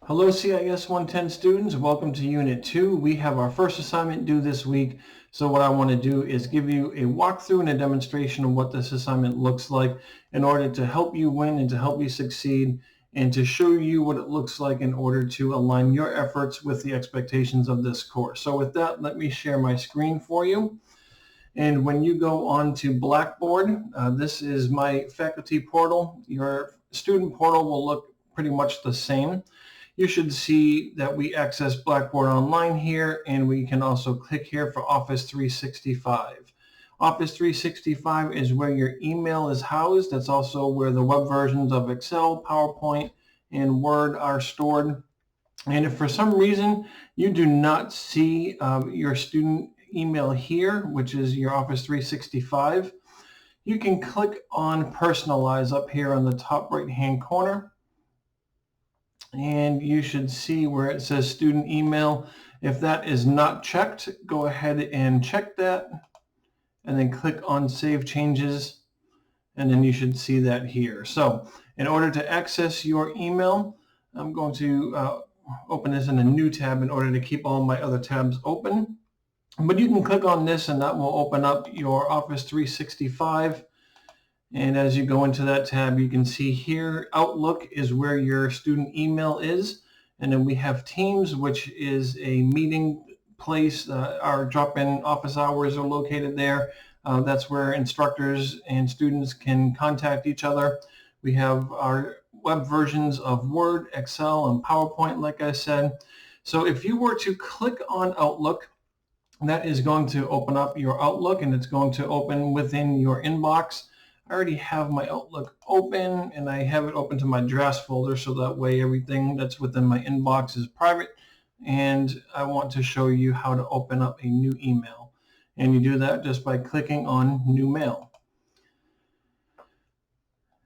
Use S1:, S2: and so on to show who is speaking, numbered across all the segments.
S1: Hello CIS110 students, welcome to Unit 2. We have our first assignment due this week, so what I want to do is give you a walkthrough and a demonstration of what this assignment looks like in order to help you win and to help you succeed and to show you what it looks like in order to align your efforts with the expectations of this course. So with that, let me share my screen for you. And when you go on to Blackboard, this is my faculty portal. Your student portal will look pretty much the same. You should see that we access Blackboard Online here, and we can also click here for Office 365. Office 365 is where your email is housed. That's also where the web versions of Excel, PowerPoint, and Word are stored. And if for some reason you do not see your student email here, which is your Office 365, you can click on Personalize up here on the top right-hand corner. And you should see where it says student email. If that is not checked, go ahead and check that and then click on Save Changes, and then you should see that here. So in order to access your email, I'm going to open this in a new tab in order to keep all my other tabs open. But you can click on this and that will open up your Office 365. And as you go into that tab, you can see here, Outlook is where your student email is. And then we have Teams, which is a meeting place. Our drop-in office hours are located there. That's where instructors and students can contact each other. We have our web versions of Word, Excel, and PowerPoint, like I said. So if you were to click on Outlook, that is going to open up your Outlook, and it's going to open within your inbox. I already have my Outlook open, and I have it open to my drafts folder, so that way everything that's within my inbox is private. And I want to show you how to open up a new email. And you do that just by clicking on New Mail.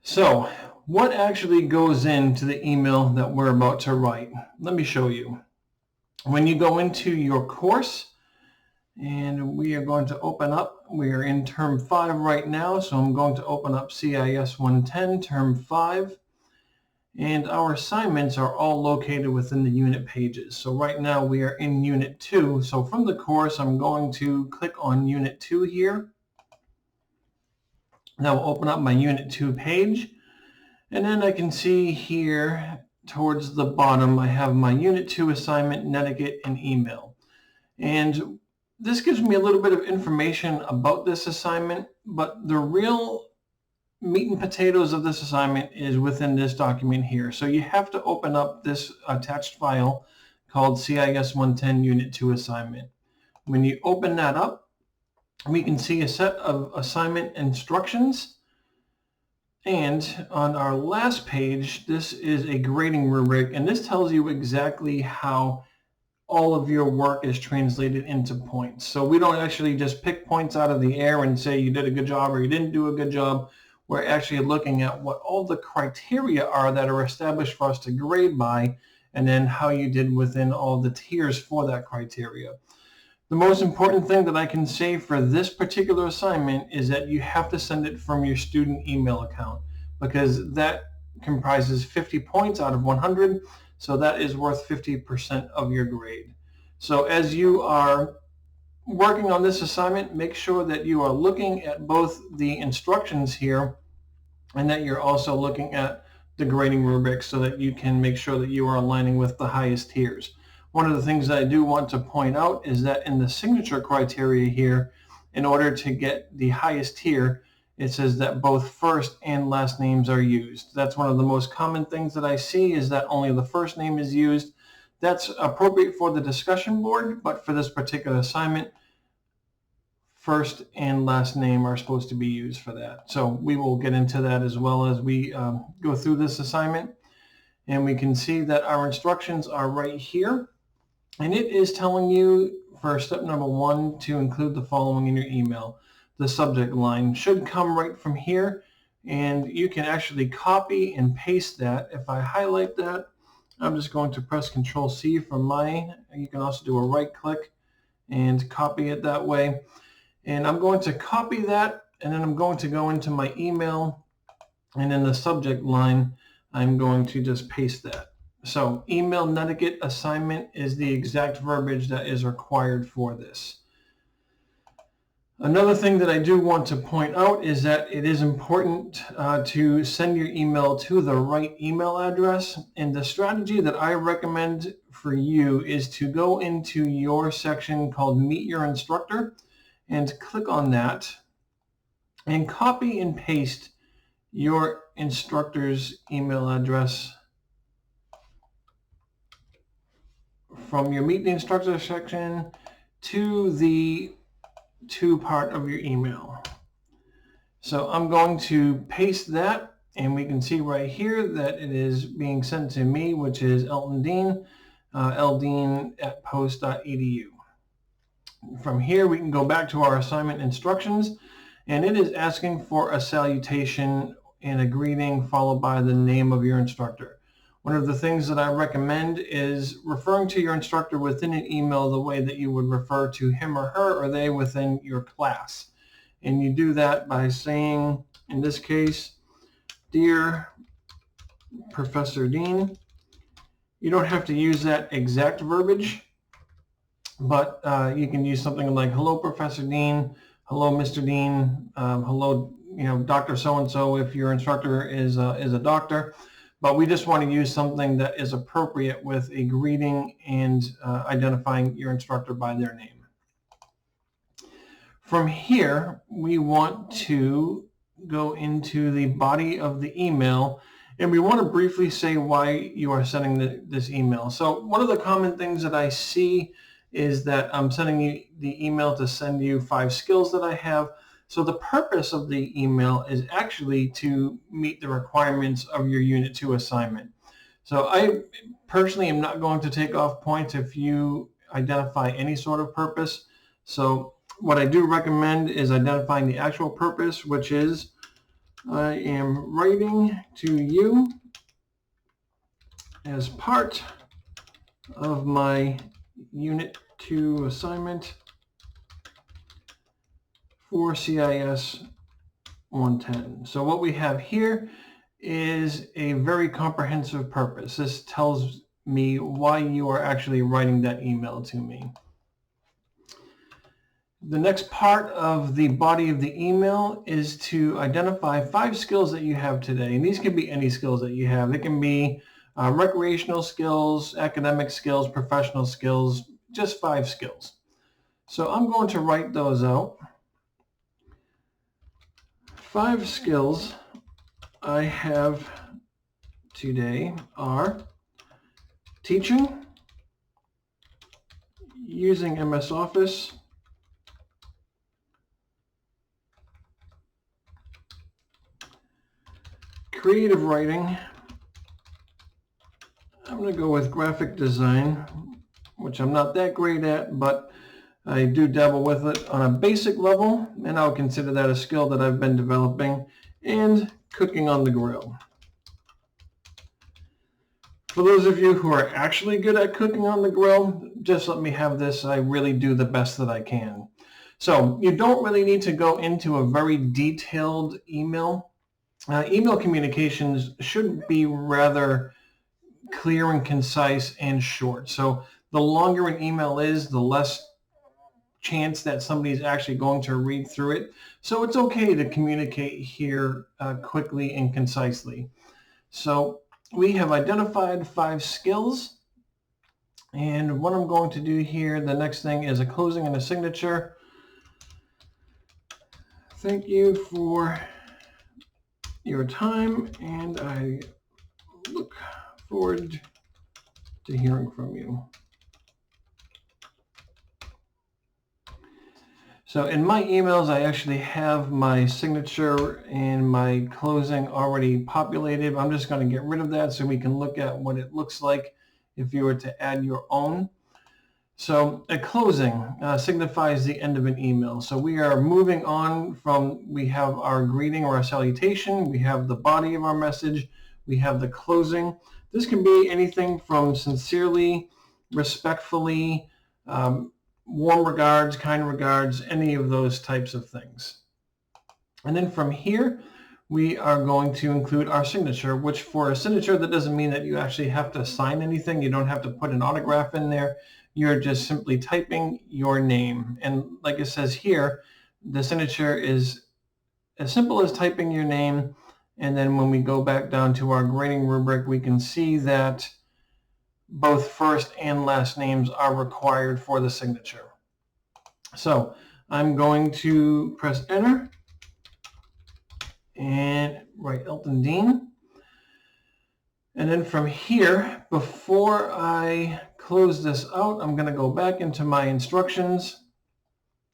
S1: So what actually goes into the email that we're about to write? Let me show you. When you go into your course, and we are going to open up, we are in term 5 right now, so I'm going to open up CIS110 term 5, and our assignments are all located within the unit pages. So right now we are in unit 2, so from the course I'm going to click on unit 2 here. That will open up my unit 2 page, and then I can see here towards the bottom I have my unit 2 assignment, netiquette, and email. And this gives me a little bit of information about this assignment, but the real meat and potatoes of this assignment is within this document here. So you have to open up this attached file called CIS110 Unit 2 Assignment. When you open that up, we can see a set of assignment instructions. And on our last page, this is a grading rubric, and this tells you exactly how all of your work is translated into points. So we don't actually just pick points out of the air and say you did a good job or you didn't do a good job. We're actually looking at what all the criteria are that are established for us to grade by, and then how you did within all the tiers for that criteria. The most important thing that I can say for this particular assignment is that you have to send it from your student email account, because that comprises 50 points out of 100. So that is worth 50% of your grade. So as you are working on this assignment, make sure that you are looking at both the instructions here and that you're also looking at the grading rubric so that you can make sure that you are aligning with the highest tiers. One of the things that I do want to point out is that in the signature criteria here, in order to get the highest tier, it says that both first and last names are used. That's one of the most common things that I see, is that only the first name is used. That's appropriate for the discussion board, but for this particular assignment, first and last name are supposed to be used for that. So we will get into that as well as we go through this assignment. And we can see that our instructions are right here. And it is telling you for step number 1 to include the following in your email. The subject line should come right from here, and you can actually copy and paste that. If I highlight that, I'm just going to press Control-C for mine. You can also do a right click and copy it that way. And I'm going to copy that, and then I'm going to go into my email, and in the subject line, I'm going to just paste that. So email netiquette assignment is the exact verbiage that is required for this. Another thing that I do want to point out is that it is important to send your email to the right email address. And the strategy that I recommend for you is to go into your section called Meet Your Instructor and click on that and copy and paste your instructor's email address from your Meet the Instructor section to the to part of your email. So I'm going to paste that, and we can see right here that it is being sent to me, which is Elton Dean, ldean@post.edu. From here, we can go back to our assignment instructions, and it is asking for a salutation and a greeting followed by the name of your instructor. One of the things that I recommend is referring to your instructor within an email the way that you would refer to him or her or they within your class. And you do that by saying, in this case, Dear Professor Dean. You don't have to use that exact verbiage, but you can use something like, hello, Professor Dean, hello, Mr. Dean, hello, Dr. So-and-so if your instructor is a doctor. But we just want to use something that is appropriate with a greeting and identifying your instructor by their name. From here, we want to go into the body of the email, and we want to briefly say why you are sending this email. So one of the common things that I see is that I'm sending you the email to send you 5 skills that I have. So the purpose of the email is actually to meet the requirements of your Unit 2 assignment. So I personally am not going to take off points if you identify any sort of purpose. So what I do recommend is identifying the actual purpose, which is I am writing to you as part of my Unit 2 assignment for CIS 110. So what we have here is a very comprehensive purpose. This tells me why you are actually writing that email to me. The next part of the body of the email is to identify 5 skills that you have today. And these can be any skills that you have. They can be recreational skills, academic skills, professional skills, just 5 skills. So I'm going to write those out. 5 skills I have today are teaching, using MS Office, creative writing. I'm going to go with graphic design, which I'm not that great at, but I do dabble with it on a basic level, and I'll consider that a skill that I've been developing, and cooking on the grill. For those of you who are actually good at cooking on the grill, just let me have this. I really do the best that I can. So you don't really need to go into a very detailed email. Email communications should be rather clear and concise and short. So the longer an email is, the less chance that somebody's actually going to read through it. So it's okay to communicate here quickly and concisely. So we have identified 5 skills. And what I'm going to do here, the next thing is a closing and a signature. Thank you for your time, and I look forward to hearing from you. So in my emails, I actually have my signature and my closing already populated. I'm just going to get rid of that so we can look at what it looks like if you were to add your own. So a closing signifies the end of an email. So we are moving on from, we have our greeting or our salutation, we have the body of our message, we have the closing. This can be anything from sincerely, respectfully, warm regards, kind regards, any of those types of things. And then from here, we are going to include our signature, which for a signature, that doesn't mean that you actually have to sign anything. You don't have to put an autograph in there. You're just simply typing your name. And like it says here, the signature is as simple as typing your name. And then when we go back down to our grading rubric, we can see that both first and last names are required for the signature. So I'm going to press enter and write Elton Dean. And then from here, before I close this out, I'm going to go back into my instructions.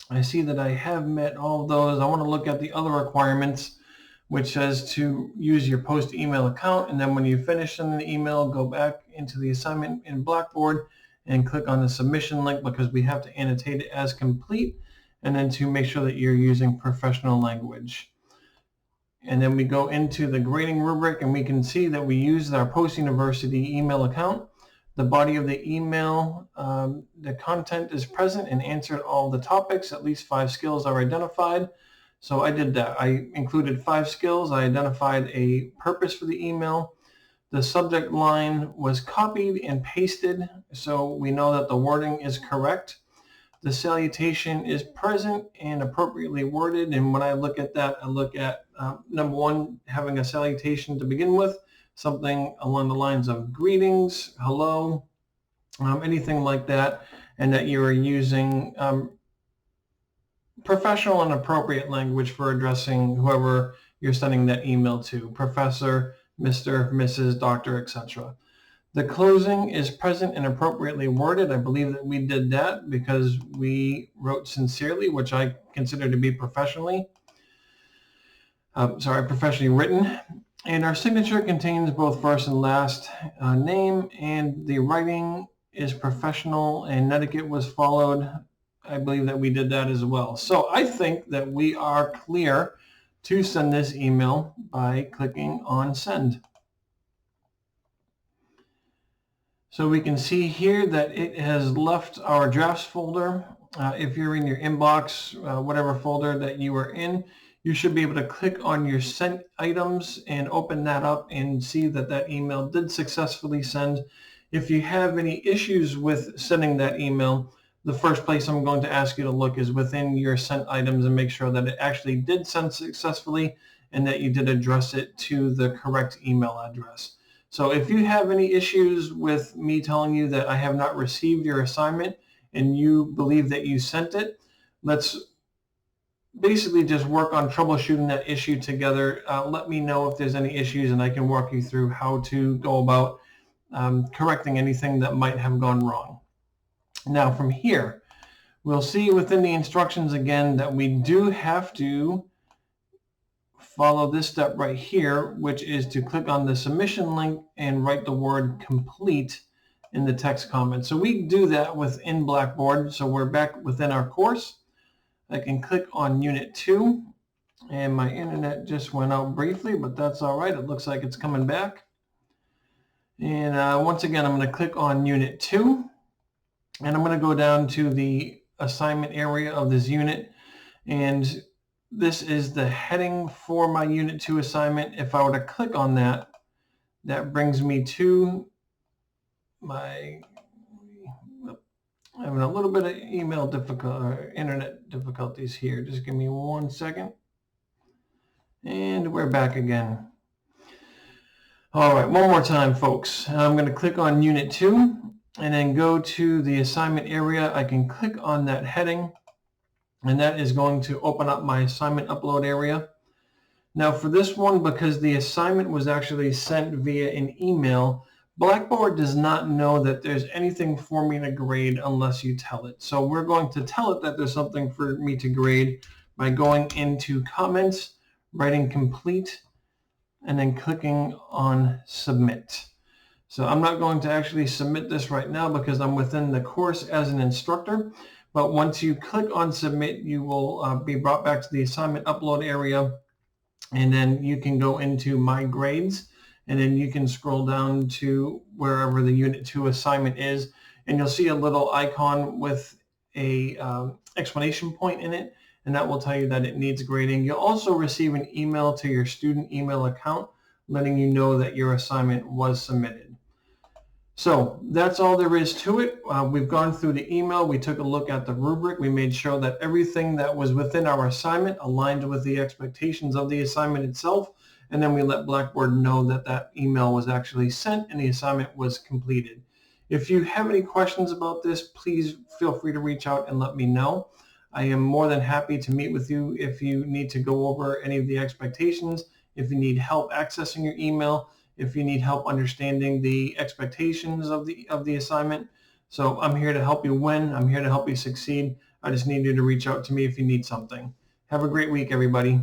S1: I see that I have met all of those. I want to look at the other requirements, which says to use your post email account. And then when you finish sending the email, go back into the assignment in Blackboard and click on the submission link, because we have to annotate it as complete. And then to make sure that you're using professional language. And then we go into the grading rubric, and we can see that we use our post-university email account. The body of the email, the content is present and answered all the topics. At least 5 skills are identified. So I did that. I included 5 skills. I identified a purpose for the email. The subject line was copied and pasted, so we know that the wording is correct. The salutation is present and appropriately worded. And when I look at that, I look at number 1, having a salutation to begin with, something along the lines of greetings, hello, anything like that, and that you are using professional and appropriate language for addressing whoever you're sending that email to, professor, Mr., Mrs., doctor, etc. The closing is present and appropriately worded. I believe that we did that because we wrote sincerely, which I consider to be professionally written. And our signature contains both first and last name, and the writing is professional and etiquette was followed. I believe that we did that as well. So I think that we are clear to send this email by clicking on send. So we can see here that it has left our drafts folder. If you're in your inbox, whatever folder that you are in, you should be able to click on your sent items and open that up and see that that email did successfully send. If you have any issues with sending that email, the first place I'm going to ask you to look is within your sent items and make sure that it actually did send successfully and that you did address it to the correct email address. So if you have any issues with me telling you that I have not received your assignment and you believe that you sent it, let's basically just work on troubleshooting that issue together. Let me know if there's any issues and I can walk you through how to go about correcting anything that might have gone wrong. Now from here, we'll see within the instructions again that we do have to follow this step right here, which is to click on the submission link and write the word complete in the text comment. So we do that within Blackboard. So we're back within our course. I can click on Unit 2, and my internet just went out briefly, but that's all right. It looks like it's coming back. And once again, I'm going to click on Unit 2, and I'm going to go down to the assignment area of this unit, and this is the heading for my Unit 2 assignment. If I were to click on that, that brings me to my, I'm having a little bit of internet difficulties here. Just give me 1 second. And we're back again. All right, one more time, folks. I'm going to click on Unit 2 and then go to the assignment area. I can click on that heading, and that is going to open up my assignment upload area. Now for this one, because the assignment was actually sent via an email, Blackboard does not know that there's anything for me to grade unless you tell it. So we're going to tell it that there's something for me to grade by going into comments, writing complete, and then clicking on submit. So I'm not going to actually submit this right now because I'm within the course as an instructor. But once you click on submit, you will be brought back to the assignment upload area, and then you can go into my grades, and then you can scroll down to wherever the Unit 2 assignment is, and you'll see a little icon with a exclamation point in it, and that will tell you that it needs grading. You'll also receive an email to your student email account letting you know that your assignment was submitted. So that's all there is to it. We've gone through the email. We took a look at the rubric. We made sure that everything that was within our assignment aligned with the expectations of the assignment itself. And then we let Blackboard know that that email was actually sent and the assignment was completed. If you have any questions about this, please feel free to reach out and let me know. I am more than happy to meet with you if you need to go over any of the expectations, if you need help accessing your email, if you need help understanding the expectations of the assignment. So I'm here to help you win. I'm here to help you succeed. I just need you to reach out to me if you need something. Have a great week, everybody.